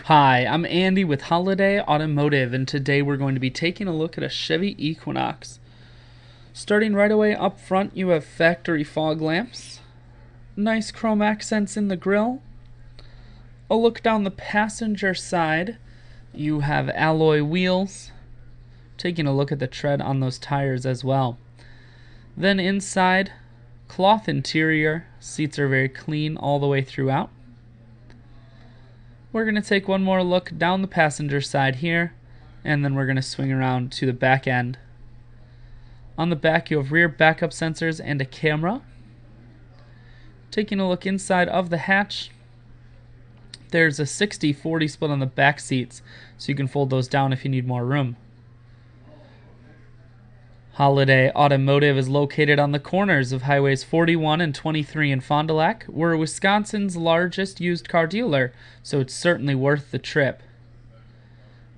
Hi, I'm Andy with Holiday Automotive, and today we're going to be taking a look at a Chevy Equinox. Starting right away up front, you have factory fog lamps, nice chrome accents in the grille. A look down the passenger side, you have alloy wheels. Taking a look at the tread on those tires as well. Then inside, cloth interior, seats are very clean all the way throughout. We're going to take one more look down the passenger side here, and then we're going to swing around to the back end. On the back, you have rear backup sensors and a camera. Taking a look inside of the hatch, there's a 60-40 split on the back seats, so you can fold those down if you need more room. Holiday Automotive is located on the corners of Highways 41 and 23 in Fond du Lac. We're Wisconsin's largest used car dealer, so it's certainly worth the trip.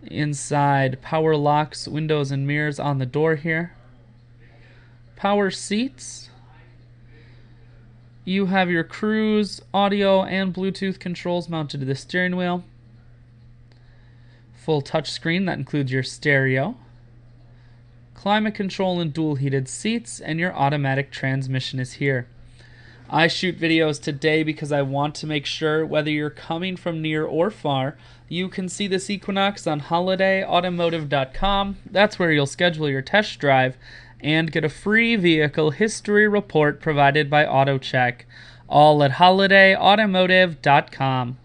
Inside, power locks, windows and mirrors on the door here. Power seats. You have your cruise, audio, and Bluetooth controls mounted to the steering wheel. Full touchscreen, that includes your stereo. Climate control and dual heated seats, and your automatic transmission is here. I shoot videos today because I want to make sure whether you're coming from near or far, you can see this Equinox on holidayautomotive.com. That's where you'll schedule your test drive and get a free vehicle history report provided by AutoCheck, all at holidayautomotive.com.